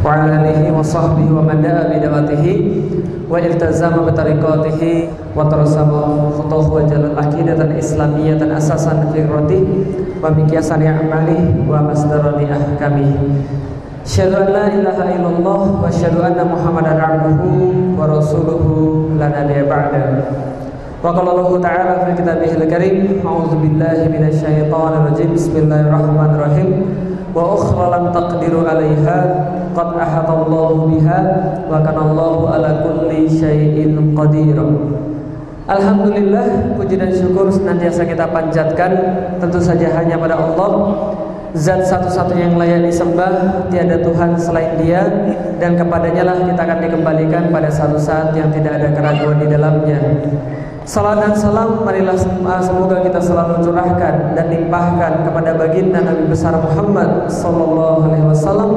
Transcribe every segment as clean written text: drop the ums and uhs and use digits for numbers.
وعلى آله وصحبه ومن دعا بدعوته والتزم بطريقته وترسم خطوه وجل العقيدة الإسلامية أساسا في الرد ومقياسا أعماله ومصدر لأحكامه. Asyhadu an la ilaha illallah wa asyhadu anna Muhammadan abduhu wa rasuluhu la nabiyya ba'da. Wa qala Allah ta'ala fi kitabihil karim, a'udzu billahi minasy syaithanir rajim. Bismillahirrahmanirrahim. Wa ukhra lam taqdiru 'alaiha qad ahatallahu biha wa kana Allahu 'ala kulli syai'in qadir. Alhamdulillah, puji dan syukur senantiasa kita panjatkan tentu saja hanya pada Allah, Zat satu-satunya yang layak disembah, tiada Tuhan selain Dia, dan kepadanya lah kita akan dikembalikan pada satu saat yang tidak ada keraguan di dalamnya. Salam dan salam marilah semoga kita selalu curahkan dan limpahkan kepada baginda Nabi besar Muhammad sallallahu alaihi wasallam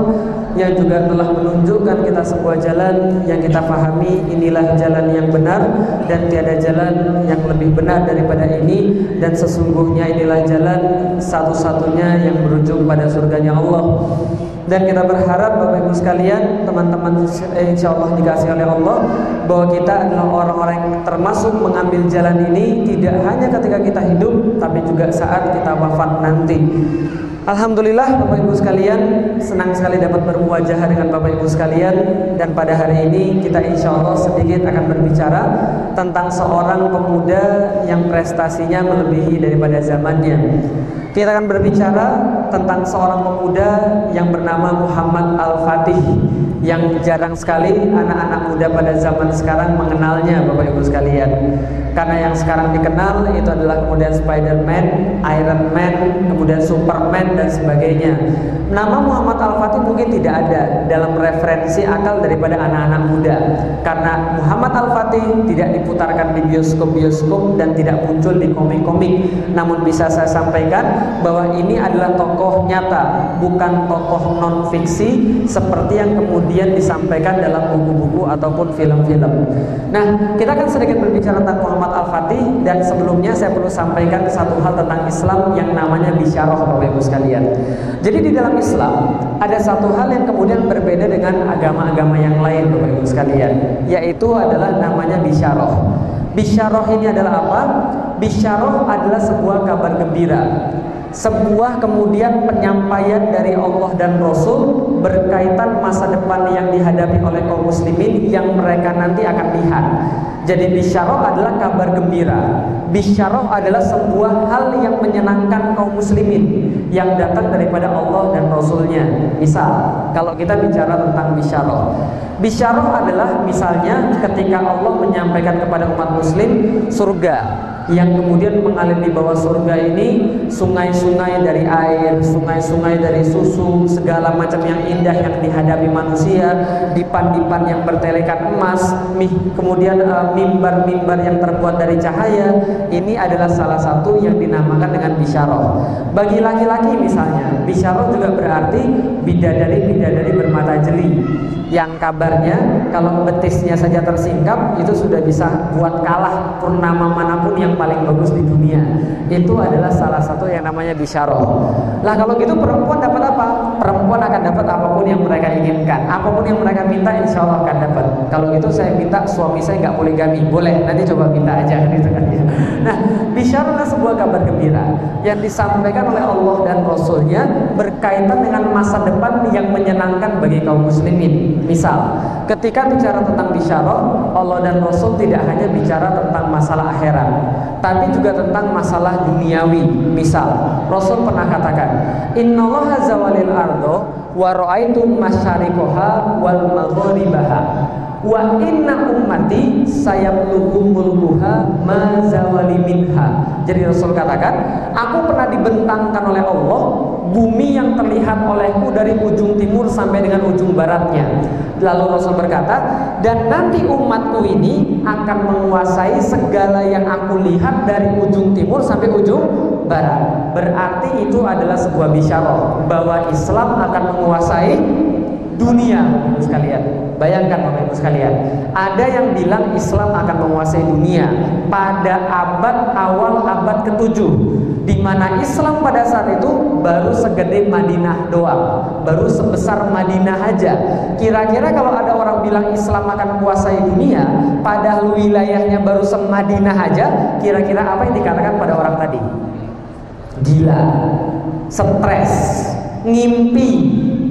yang juga telah menunjukkan kita sebuah jalan yang kita pahami inilah jalan yang benar dan tiada jalan yang lebih benar daripada ini, dan sesungguhnya inilah jalan satu-satunya yang berujung pada surganya Allah. Dan kita berharap Bapak Ibu sekalian, teman-teman insyaallah dikasih oleh Allah, bahwa kita adalah orang-orang yang termasuk mengambil jalan ini tidak hanya ketika kita hidup, tapi juga saat kita wafat nanti. Alhamdulillah Bapak Ibu sekalian, senang sekali dapat bermuajah dengan Bapak Ibu sekalian. Dan pada hari ini kita insya Allah sedikit akan berbicara tentang seorang pemuda yang prestasinya melebihi daripada zamannya. Kita akan berbicara tentang seorang pemuda yang bernama Muhammad Al-Fatih, yang jarang sekali anak-anak muda pada zaman sekarang mengenalnya Bapak Ibu sekalian. Karena yang sekarang dikenal itu adalah kemudian Spider-Man, Iron Man, kemudian Superman dan sebagainya. Nama Muhammad Al-Fatih mungkin tidak ada dalam referensi akal daripada anak-anak muda, karena Muhammad Al-Fatih tidak diputarkan di bioskop-bioskop dan tidak muncul di komik-komik. Namun bisa saya sampaikan bahwa ini adalah tokoh nyata, bukan tokoh non-fiksi seperti yang kemudian disampaikan dalam buku-buku ataupun film-film. Nah, kita akan sedikit berbicara tentang Muhammad Al-Fatih, dan sebelumnya saya perlu sampaikan satu hal tentang Islam yang namanya bisyarah Bapak Ibu sekalian. Jadi di dalam Islam ada satu hal yang kemudian berbeda dengan agama-agama yang lain Bapak Ibu sekalian, yaitu adalah namanya bisyarah. Bisyarah ini adalah apa? Bisyarah adalah sebuah kabar gembira, sebuah kemudian penyampaian dari Allah dan Rasul berkaitan masa depan yang dihadapi oleh kaum muslimin yang mereka nanti akan lihat. Jadi bisyarah adalah kabar gembira. Bisyarah adalah sebuah hal yang menyenangkan kaum muslimin yang datang daripada Allah dan Rasulnya. Misal, kalau kita bicara tentang bisyarah, bisyarah adalah misalnya ketika Allah menyampaikan kepada umat muslim surga, yang kemudian mengalir di bawah surga ini sungai-sungai dari air, sungai-sungai dari susu, segala macam yang indah yang dihadapi manusia, dipan-dipan yang bertelekan emas, kemudian mimbar-mimbar yang terbuat dari cahaya. Ini adalah salah satu yang dinamakan dengan bisyarah. Bagi laki-laki misalnya, bisyarah juga berarti bidadari-bidadari bermata jeli, yang kabarnya kalau betisnya saja tersingkap itu sudah bisa buat kalah purnama manapun yang paling bagus di dunia. Itu adalah salah satu yang namanya bisyarah. Lah kalau gitu perempuan dapat apa? Perempuan akan dapat apapun yang mereka inginkan, apapun yang mereka minta insya Allah akan dapat. Kalau gitu saya minta suami saya nggak poligami, boleh, nanti coba minta aja gitu kan ya. Nah, bisyarah adalah sebuah kabar gembira yang disampaikan oleh Allah dan Rasulnya berkaitan dengan masa depan yang menyenangkan bagi kaum muslimin. Misal, ketika bicara tentang bisyarah, Allah dan Rasul tidak hanya bicara tentang masalah akhirat, tapi juga tentang masalah duniawi. Misal, Rasul pernah katakan, Innallaha zawalil ardo wa ra'aitu masyariqaha wal maghribaha wa inna ummati sayablughu mulkuha ma zawali minha. Jadi Rasul katakan, aku pernah dibentangkan oleh Allah bumi yang terlihat olehku dari ujung timur sampai dengan ujung baratnya. Lalu Rasul berkata, dan nanti umatku ini akan menguasai segala yang aku lihat dari ujung timur sampai ujung barat. Berarti itu adalah sebuah bisyarah bahwa Islam akan menguasai dunia, Bapak Ibu sekalian. Bayangkan Bapak Ibu sekalian, ada yang bilang Islam akan menguasai dunia dunia pada awal abad ke-7, di mana Islam pada saat itu baru segede Madinah doang, baru sebesar Madinah aja. Kira-kira kalau ada orang bilang Islam akan menguasai dunia, padahal wilayahnya baru se-Madinah aja, kira-kira apa yang dikatakan pada orang tadi? Gila, stres, ngimpi,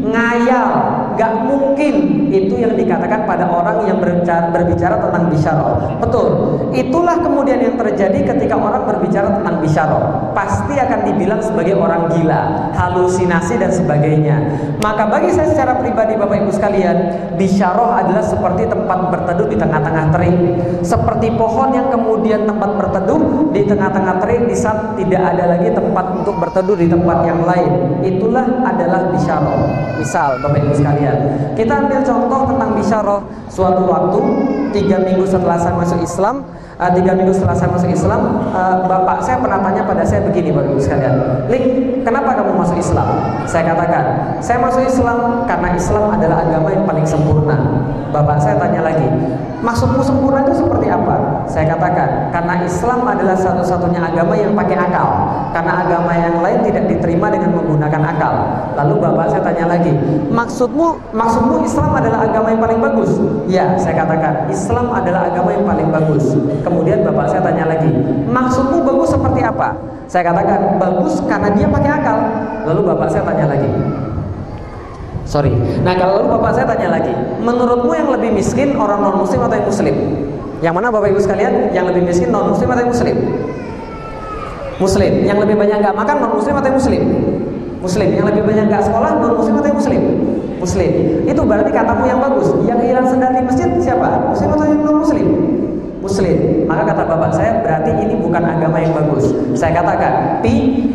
ngayal, gak mungkin. Itu yang dikatakan pada orang yang berbicara tentang bisyarah. Betul, itulah kemudian yang terjadi ketika orang berbicara tentang bisyarah. Pasti akan dibilang sebagai orang gila, halusinasi dan sebagainya. Maka bagi saya secara pribadi Bapak Ibu sekalian, bisyarah adalah seperti tempat berteduh di tengah-tengah terik, seperti pohon yang kemudian tempat berteduh di tengah-tengah terik di saat tidak ada lagi tempat untuk berteduh di tempat yang lain. Itulah adalah bisyarah. Misal Bapak Ibu sekalian, kita ambil contoh tentang bisyarah. Suatu waktu 3 minggu setelah saya masuk Islam, bapak saya pernah tanya pada saya begini, Bapak Ibu sekalian, "Lik, kenapa kamu masuk Islam?" Saya katakan, "Saya masuk Islam karena Islam adalah agama yang paling sempurna." Bapak saya tanya lagi, "Maksudmu sempurna itu seperti apa?" Saya katakan, "Karena Islam adalah satu-satunya agama yang pakai akal, karena agama yang lain tidak diterima dengan menggunakan akal." Lalu bapak saya tanya lagi, maksudmu Islam adalah agama yang paling bagus?" Ya, saya katakan, Islam adalah agama yang paling bagus. Kemudian bapak saya tanya lagi, "Maksudmu bagus seperti apa?" Saya katakan, bagus karena dia pakai akal. Lalu bapak saya tanya lagi, lalu bapak saya tanya lagi, "Menurutmu yang lebih miskin orang non muslim atau yang muslim?" Yang mana Bapak Ibu sekalian? Yang lebih miskin non muslim atau yang muslim? Muslim. Yang lebih banyak nggak makan non muslim atau yang muslim? Muslim. Yang lebih banyak nggak sekolah non muslim atau yang muslim? Muslim. Itu berarti katamu yang bagus. Yang hilang sendal di masjid siapa? Muslim atau yang non muslim? Muslim. Maka kata bapak saya, berarti ini bukan agama yang bagus. Saya katakan,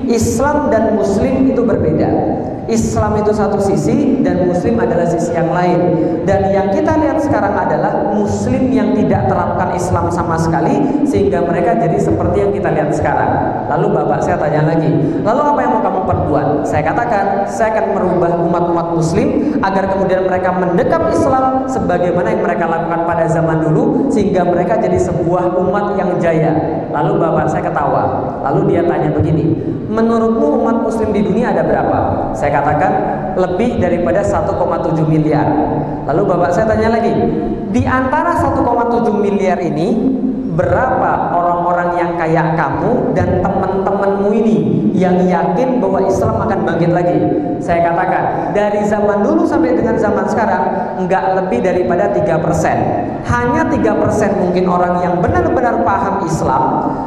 Islam dan Muslim itu berbeda. Islam itu satu sisi dan Muslim adalah sisi yang lain. Dan yang kita lihat sekarang adalah Muslim yang tidak terapkan Islam sama sekali, sehingga mereka jadi seperti yang kita lihat sekarang. Lalu bapak saya tanya lagi, "Lalu apa yang mau kamu perbuat?" Saya katakan, saya akan merubah umat-umat Muslim agar kemudian mereka mendekap Islam sebagaimana yang mereka lakukan pada zaman dulu, sehingga mereka jadi sebuah umat yang jaya. Lalu bapak saya ketawa. Lalu dia tanya begini, "Menurutmu umat Muslim di dunia ada berapa?" Saya katakan, lebih daripada 1,7 miliar. Lalu bapak saya tanya lagi, "Di antara 1,7 miliar ini, berapa orang-orang yang kayak kamu dan teman-temanmu ini yang yakin bahwa Islam akan bangkit lagi?" Saya katakan, dari zaman dulu sampai dengan zaman sekarang, enggak lebih daripada 3%. Hanya 3% mungkin orang yang benar-benar paham Islam,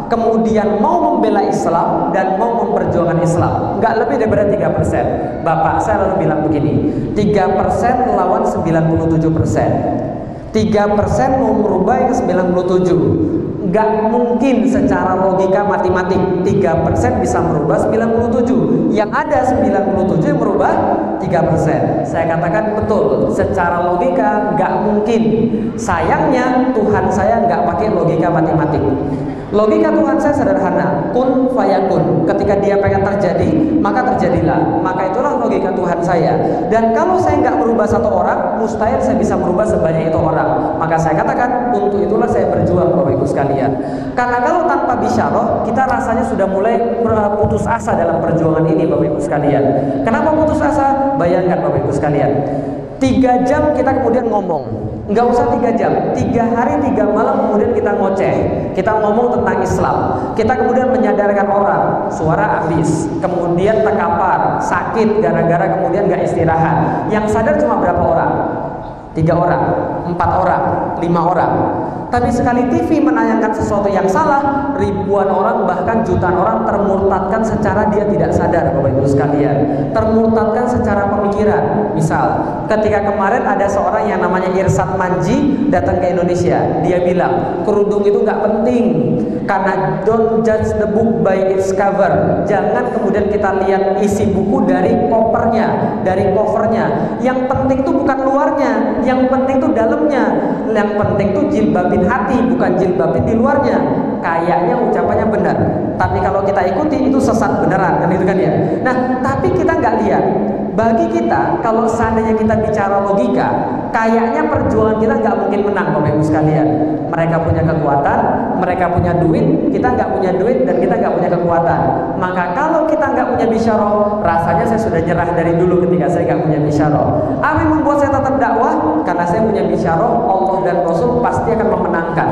kemudian mau membela Islam dan mau memperjuangkan Islam. Enggak lebih daripada 3%. Bapak saya lalu bilang begini, 3% lawan 97%. 3% mau merubah yang 97. Gak mungkin secara logika matematik 3% bisa merubah 97. Yang ada 97 yang merubah 3%. Saya katakan betul, secara logika gak mungkin. Sayangnya Tuhan saya gak pakai logika matematik. Logika Tuhan saya sederhana, kun fayakun. Ketika dia pengen terjadi, maka terjadilah. Maka itulah logika Tuhan saya. Dan kalau saya nggak merubah satu orang, mustahil saya bisa merubah sebanyak itu orang. Maka saya katakan, untuk itulah saya berjuang, Bapak Ibu sekalian. Karena kalau tanpa bisyarah, kita rasanya sudah mulai putus asa dalam perjuangan ini, Bapak Ibu sekalian. Kenapa putus asa? Bayangkan Bapak Ibu sekalian, 3 jam kita kemudian ngomong. Nggak usah 3 jam, 3 hari 3 malam kemudian kita ngoceh, kita ngomong tentang Islam, kita kemudian menyadarkan orang, suara habis, kemudian terkapar, sakit gara-gara kemudian nggak istirahat. Yang sadar cuma berapa orang? 3 orang, 4 orang, 5 orang. Tapi sekali TV menayangkan sesuatu yang salah, ribuan orang bahkan jutaan orang termurtadkan secara dia tidak sadar, Bapak Ibu sekalian. Termurtadkan secara pemikiran. Misal, ketika kemarin ada seorang yang namanya Irsad Manji datang ke Indonesia, dia bilang kerudung itu nggak penting karena don't judge the book by its cover. Jangan kemudian kita lihat isi buku dari covernya, dari covernya. Yang penting itu bukan luarnya, yang penting itu dalamnya. Yang penting itu jilbabin hati, bukan jilbabin di luarnya. Kayaknya ucapannya benar, tapi kalau kita ikuti itu sesat beneran, kan itu kan ya. Nah, tapi kita nggak lihat. Bagi kita, kalau seandainya kita bicara logika, kayaknya perjuangan kita nggak mungkin menang, Bapak Ibu sekalian. Mereka punya kekuatan, mereka punya duit, kita nggak punya duit, dan kita nggak punya kekuatan. Maka kalau kita nggak punya bisyarah, rasanya saya sudah nyerah dari dulu ketika saya nggak punya bisyarah. Apa yang membuat saya tetap dakwah? Karena saya punya bisyarah, Allah dan Rasul pasti akan memenangkan.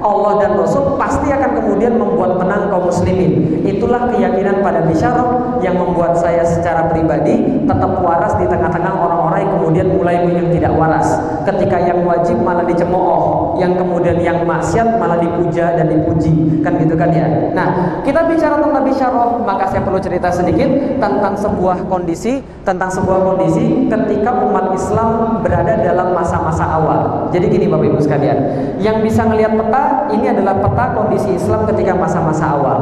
Allah dan Rasul pasti akan kemudian membuat menang kaum muslimin. Itulah keyakinan pada bisyarah yang membuat saya secara pribadi tetap waras di tengah-tengah orang-orang yang kemudian mulai yang tidak waras. Ketika yang wajib malah dicemooh, yang kemudian yang maksiat malah dipuja dan dipuji, kan gitu kan ya. Nah, kita bicara tentang bisyarah, maka saya perlu cerita sedikit tentang sebuah kondisi ketika umat Islam berada dalam masa-masa awal. Jadi gini Bapak Ibu sekalian, yang bisa ngelihat peta, ini adalah peta kondisi Islam ketika masa-masa awal.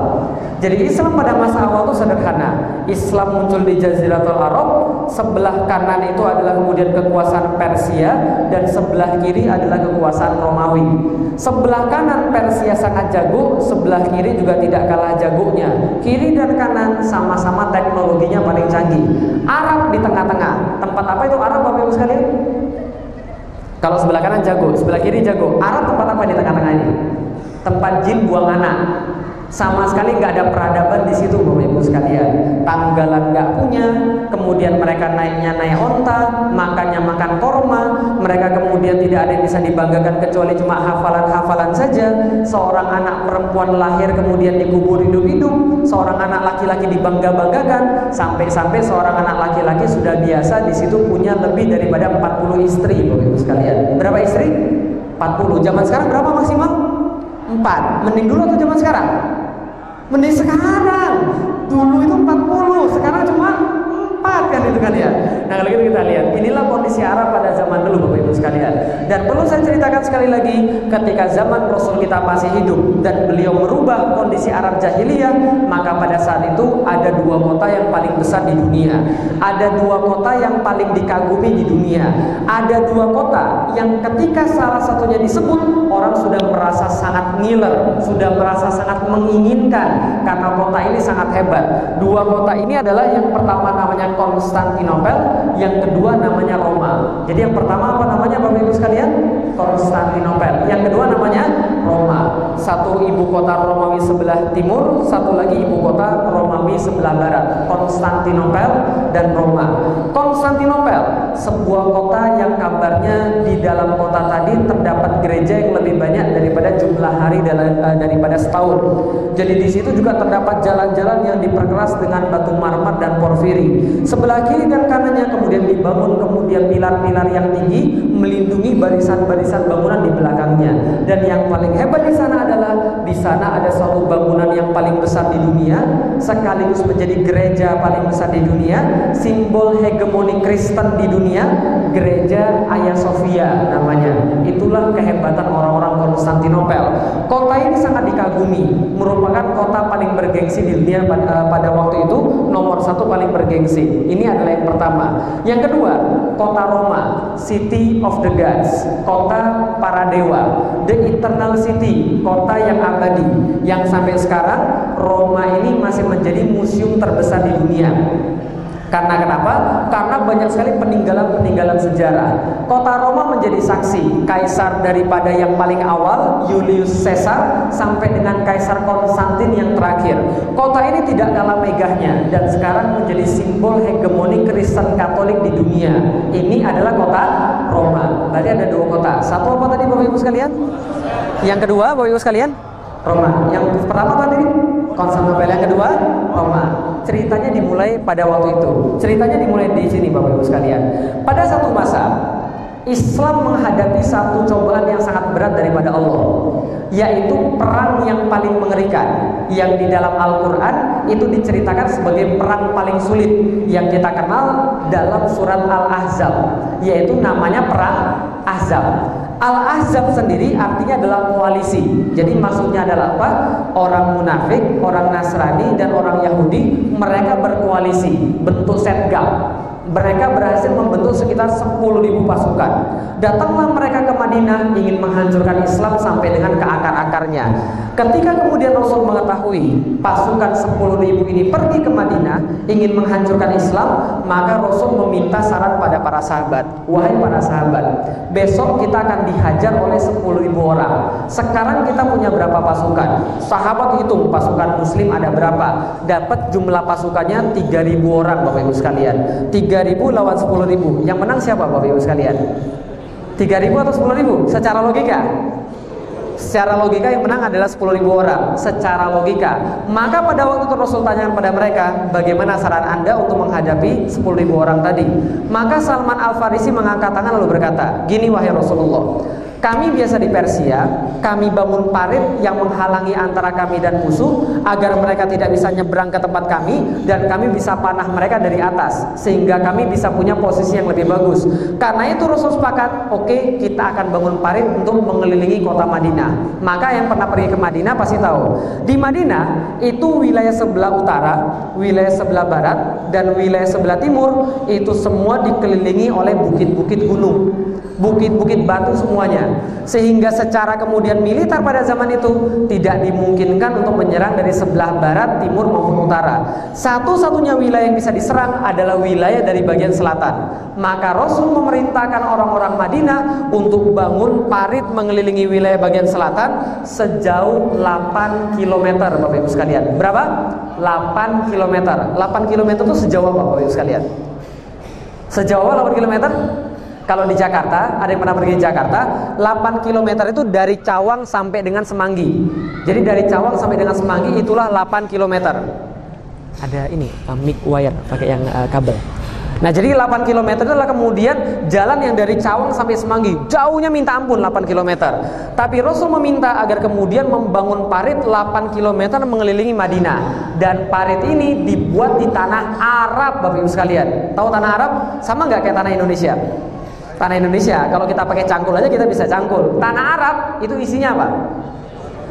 Jadi Islam pada masa awal itu sederhana. Islam muncul di Jaziratul Arab, sebelah kanan itu adalah kemudian kekuasaan Persia, dan sebelah kiri adalah kekuasaan Romawi. Sebelah kanan Persia sangat jago, sebelah kiri juga tidak kalah jagonya. Kiri dan kanan sama-sama teknologinya paling canggih. Arab di tengah-tengah. Tempat apa itu Arab Bapak Ibu sekalian? Kalau sebelah kanan jago, sebelah kiri jago. Arab tempat apa di tengah-tengah ini? Tempat jin buang anak. Sama sekali nggak ada peradaban di situ Bapak Ibu sekalian. Tanggalan nggak punya, kemudian mereka naiknya naik onta, makannya makan korma. Mereka kemudian tidak ada yang bisa dibanggakan kecuali cuma hafalan-hafalan saja. Seorang anak perempuan lahir kemudian dikubur hidup-hidup, seorang anak laki-laki dibangga-banggakan, sampai-sampai seorang anak laki-laki sudah biasa di situ punya lebih daripada 40 istri Bapak Ibu sekalian. Berapa istri? 40. Zaman sekarang berapa maksimal? 4. Mending dulu atau zaman sekarang? Mending sekarang. Dulu itu 40, sekarang cuma 4 kan itu kan ya. Nah kalau gitu kita lihat, inilah kondisi Arab pada zaman dulu Bapak Ibu sekalian. Dan perlu saya ceritakan sekali lagi, ketika zaman Rasul kita masih hidup dan beliau merubah kondisi Arab jahiliyah, maka pada saat itu ada 2 kota yang paling besar di dunia. Ada 2 kota yang paling dikagumi di dunia. Ada 2 kota yang ketika salah satunya disebut, orang sudah merasa sangat ngiler, sudah merasa sangat menginginkan, karena kota ini sangat hebat. 2 kota ini adalah yang pertama namanya Konstantinopel, yang kedua namanya Roma. Jadi yang pertama apa namanya Bapak Ibu sekalian? Konstantinopel. Yang kedua namanya Roma. Satu ibu kota Romawi sebelah timur, satu lagi ibu kota Romawi sebelah barat. Konstantinopel dan Roma. Konstantinopel, sebuah kota yang kabarnya di dalam kota tadi terdapat gereja yang lebih banyak daripada jumlah hari daripada setahun. Jadi di situ juga terdapat jalan-jalan yang diperkeras dengan batu marmer dan porfiri. Sebelah kiri dan kanannya kemudian dibangun kemudian pilar-pilar yang tinggi melindungi barisan-barisan bangunan di belakangnya. Dan yang paling hebat di sana adalah di sana ada suatu bangunan yang paling besar di dunia, sekaligus menjadi gereja paling besar di dunia, simbol hegemoni Kristen di dunia, gereja Hagia Sophia namanya. Itulah kehebatan orang-orang Konstantinopel. Kota ini sangat dikagumi, merupakan kota paling bergengsi di dunia pada waktu itu, nomor 1 paling bergengsi. Ini adalah yang pertama. Yang kedua, kota Roma, City of the Gods, kota para dewa, the Eternal City, kota yang abadi, yang sampai sekarang Roma ini masih menjadi museum terbesar di dunia. Karena kenapa? Karena banyak sekali peninggalan-peninggalan sejarah. Kota Roma menjadi saksi kaisar daripada yang paling awal, Julius Caesar, sampai dengan Kaisar Konstantin yang terakhir. Kota ini tidak kalah megahnya dan sekarang menjadi simbol hegemoni Kristen Katolik di dunia. Ini adalah kota Roma. Berarti ada 2 kota. Satu apa tadi Bapak Ibu sekalian? Yang kedua Bapak Ibu sekalian? Roma. Yang pertama tadi Konstantinopel, yang kedua Roma. Ceritanya dimulai pada waktu itu. Ceritanya dimulai di sini Bapak Ibu sekalian. Pada satu masa Islam menghadapi satu cobaan yang sangat berat daripada Allah, yaitu perang yang paling mengerikan, yang di dalam Al-Quran itu diceritakan sebagai perang paling sulit, yang kita kenal dalam surat Al-Ahzab, yaitu namanya perang Ahzab. Al-Ahzab sendiri artinya adalah koalisi. Jadi maksudnya adalah apa? Orang munafik, orang Nasrani, dan orang Yahudi, mereka berkoalisi, bentuk setgam. Mereka berhasil membentuk sekitar 10.000 pasukan. Datanglah mereka ke Madinah ingin menghancurkan Islam sampai dengan ke akar-akarnya. Ketika kemudian Rasul mengetahui pasukan 10.000 ini pergi ke Madinah ingin menghancurkan Islam, maka Rasul meminta saran pada para sahabat. Wahai para sahabat, besok kita akan dihajar oleh 10.000 orang. Sekarang kita punya berapa pasukan? Sahabat hitung pasukan Muslim ada berapa. Dapat jumlah pasukannya 3.000 orang, Bapak Ibu sekalian. 3.000 lawan 10.000. Yang menang siapa, Bapak Ibu sekalian? 3.000 atau 10.000? Secara logika? Secara logika yang menang adalah 10.000 orang. Secara logika. Maka pada waktu itu Rasul tanyakan pada mereka, bagaimana saran Anda untuk menghadapi 10.000 orang tadi? Maka Salman Al-Farisi mengangkat tangan lalu berkata, gini wahai Rasulullah, kami biasa di Persia, kami bangun parit yang menghalangi antara kami dan musuh agar mereka tidak bisa nyebrang ke tempat kami dan kami bisa panah mereka dari atas sehingga kami bisa punya posisi yang lebih bagus. Karena itu Rasul sepakat, oke, kita akan bangun parit untuk mengelilingi kota Madinah. Maka yang pernah pergi ke Madinah pasti tahu, di Madinah itu wilayah sebelah utara, wilayah sebelah barat, dan wilayah sebelah timur itu semua dikelilingi oleh bukit-bukit gunung, bukit-bukit batu semuanya, sehingga secara kemudian militer pada zaman itu tidak dimungkinkan untuk menyerang dari sebelah barat, timur maupun utara. Satu-satunya wilayah yang bisa diserang adalah wilayah dari bagian selatan. Maka Rasul memerintahkan orang-orang Madinah untuk bangun parit mengelilingi wilayah bagian selatan sejauh 8 km, Bapak Ibu sekalian. Berapa? 8 km. 8 km itu sejauh apa, Bapak Ibu sekalian? Sejauh apa 8 km? Kalau di Jakarta, ada yang pernah pergi di Jakarta, 8 km itu dari Cawang sampai dengan Semanggi. Jadi dari Cawang sampai dengan Semanggi itulah 8 km. Ada ini, mic wire, pakai yang kabel. Nah jadi 8 km itu adalah kemudian jalan yang dari Cawang sampai Semanggi. Jauhnya minta ampun 8 km. Tapi Rasul meminta agar kemudian membangun parit 8 km mengelilingi Madinah. Dan parit ini dibuat di tanah Arab, Bapak Ibu sekalian. Tahu tanah Arab? Sama nggak kayak tanah Indonesia? Tanah Indonesia, kalau kita pakai cangkul aja kita bisa cangkul. Tanah Arab itu isinya apa?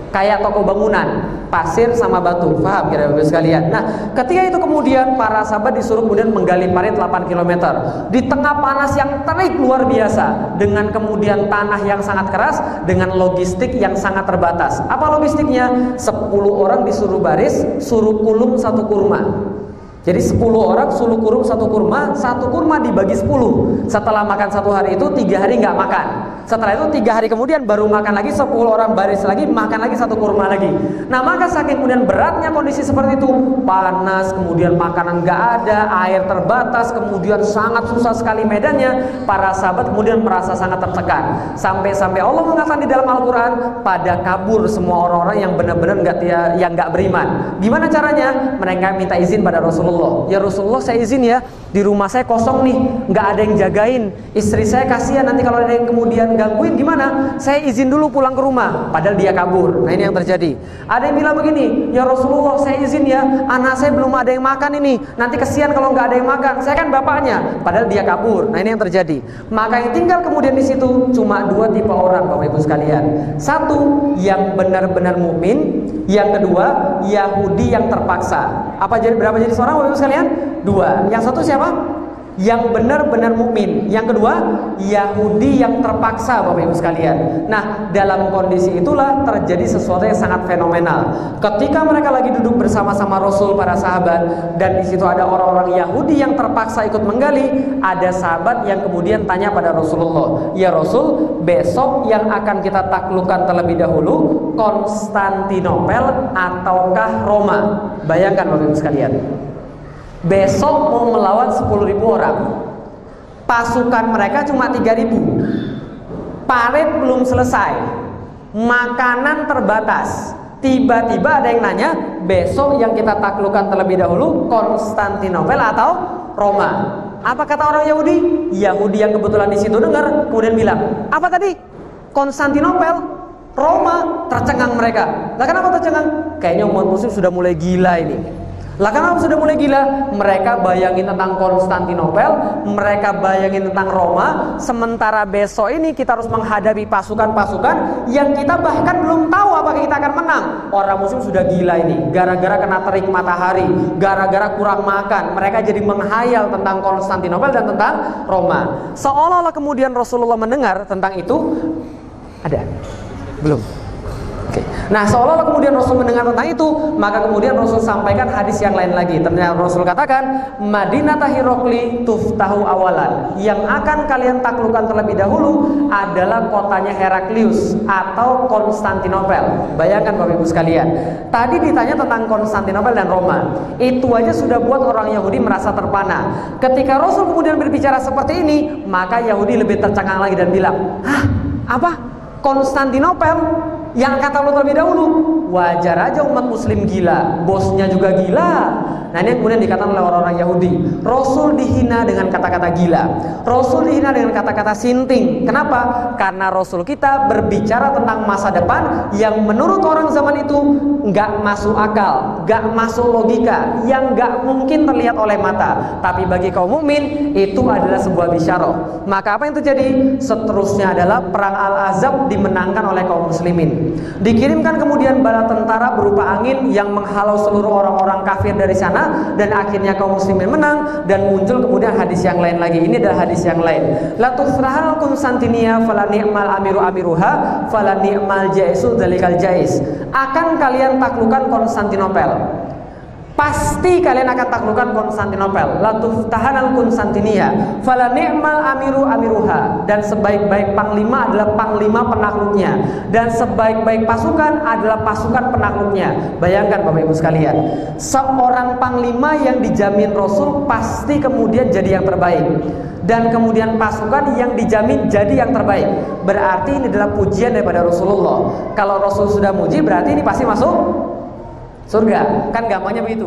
Kayak toko bangunan, pasir sama batu. Paham kira-kira sekalian? Nah, ketika itu kemudian para sahabat disuruh kemudian menggali parit 8 km di tengah panas yang terik luar biasa, dengan kemudian tanah yang sangat keras, dengan logistik yang sangat terbatas. Apa logistiknya? 10 orang disuruh baris, suruh kulum satu kurma. Jadi 10 orang suruh kurung satu kurma dibagi 10. Setelah makan 1 hari itu 3 hari nggak makan. Setelah itu 3 hari kemudian baru makan lagi, 10 orang baris lagi, makan lagi 1 kurma lagi. Nah maka saking kemudian beratnya kondisi seperti itu, panas, kemudian makanan nggak ada, air terbatas, kemudian sangat susah sekali medannya. Para sahabat kemudian merasa sangat tertekan. Sampai-sampai Allah mengatakan di dalam Al-Quran, pada kabur semua orang-orang yang benar-benar nggak beriman. Gimana caranya? Mereka minta izin pada Rasulullah. Ya Rasulullah, saya izin ya, di rumah saya kosong nih, nggak ada yang jagain. Istri saya kasihan nanti kalau ada yang kemudian gangguin gimana? Saya izin dulu pulang ke rumah. Padahal dia kabur. Nah ini yang terjadi. Ada yang bilang begini, ya Rasulullah saya izin ya, anak saya belum ada yang makan ini. Nanti kasihan kalau nggak ada yang makan. Saya kan bapaknya. Padahal dia kabur. Nah ini yang terjadi. Maka yang tinggal kemudian di situ cuma 2 tipe orang, Bapak Ibu sekalian. Satu, yang benar-benar mukmin. Yang kedua, Yahudi yang terpaksa. Berapa jadi seorang, Bapak Ibu sekalian? 2. Yang satu siapa? Yang benar-benar mukmin. Yang kedua, Yahudi yang terpaksa, Bapak Ibu sekalian. Nah, dalam kondisi itulah terjadi sesuatu yang sangat fenomenal. Ketika mereka lagi duduk bersama-sama Rasul, para sahabat, dan di situ ada orang-orang Yahudi yang terpaksa ikut menggali, ada sahabat yang kemudian tanya pada Rasulullah, "Ya Rasul, besok yang akan kita taklukkan terlebih dahulu Konstantinopel ataukah Roma?" Bayangkan Bapak Ibu sekalian. Besok mau melawan 10.000 orang. Pasukan mereka cuma 3.000. Parit belum selesai. Makanan terbatas. Tiba-tiba ada yang nanya, besok yang kita taklukkan terlebih dahulu Konstantinopel atau Roma? Apa kata orang Yahudi? Yahudi yang kebetulan di situ dengar kemudian bilang, apa tadi? Konstantinopel, Roma. Tercengang mereka. Lah kenapa tercengang? Kayaknya umat muslim sudah mulai gila ini. Lah kenapa sudah mulai gila? Mereka bayangin tentang Konstantinopel, mereka bayangin tentang Roma, sementara besok ini kita harus menghadapi pasukan-pasukan yang kita bahkan belum tahu apakah kita akan menang. Orang muslim sudah gila ini, gara-gara kena terik matahari, gara-gara kurang makan, mereka jadi menghayal tentang Konstantinopel dan tentang Roma. Seolah-olah kemudian Rasulullah mendengar tentang itu. Ada? Belum? Oke. Nah, seolah-olah kemudian Rasul mendengar tentang itu, maka kemudian Rasul sampaikan hadis yang lain lagi. Ternyata Rasul katakan, Madinah Hirokli tuftahu awalan. Yang akan kalian taklukkan terlebih dahulu adalah kotanya Heraklius atau Konstantinopel. Bayangkan Bapak Ibu sekalian. Tadi ditanya tentang Konstantinopel dan Roma. Itu aja sudah buat orang Yahudi merasa terpana. Ketika Rasul kemudian berbicara seperti ini, maka Yahudi lebih tercengang lagi dan bilang, "Hah? Apa? Konstantinopel?" Yang kata lu terlebih dahulu. Wajar aja umat muslim gila, bosnya juga gila. Nah ini yang kemudian dikatakan oleh orang-orang Yahudi. Rasul dihina dengan kata-kata gila, Rasul dihina dengan kata-kata sinting. Kenapa? Karena Rasul kita berbicara tentang masa depan yang menurut orang zaman itu nggak masuk akal, nggak masuk logika, yang nggak mungkin terlihat oleh mata. Tapi bagi kaum mukmin itu adalah sebuah bisyarah. Maka apa yang terjadi? Seterusnya adalah perang Al-Ahzab dimenangkan oleh kaum muslimin. Dikirimkan kemudian bala tentara berupa angin yang menghalau seluruh orang-orang kafir dari sana, dan akhirnya kaum muslimin menang. Dan muncul kemudian hadis yang lain lagi. Ini adalah hadis yang lain. La tusrahal Konstantinia fala ni'mal amiru amiruha fala ni'mal jaisu dzalikal jais. Akan kalian taklukkan Konstantinopel. Pasti kalian akan taklukkan Konstantinopel. La tuftahanal Konstantinia fala ni'mal amiru amiruha. Dan sebaik-baik panglima adalah panglima penakluknya, dan sebaik-baik pasukan adalah pasukan penakluknya. Bayangkan Bapak Ibu sekalian, seorang panglima yang dijamin Rasul pasti kemudian jadi yang terbaik, dan kemudian pasukan yang dijamin jadi yang terbaik. Berarti ini adalah pujian daripada Rasulullah. Kalau Rasul sudah muji, berarti ini pasti masuk surga. Kan gampangnya begitu.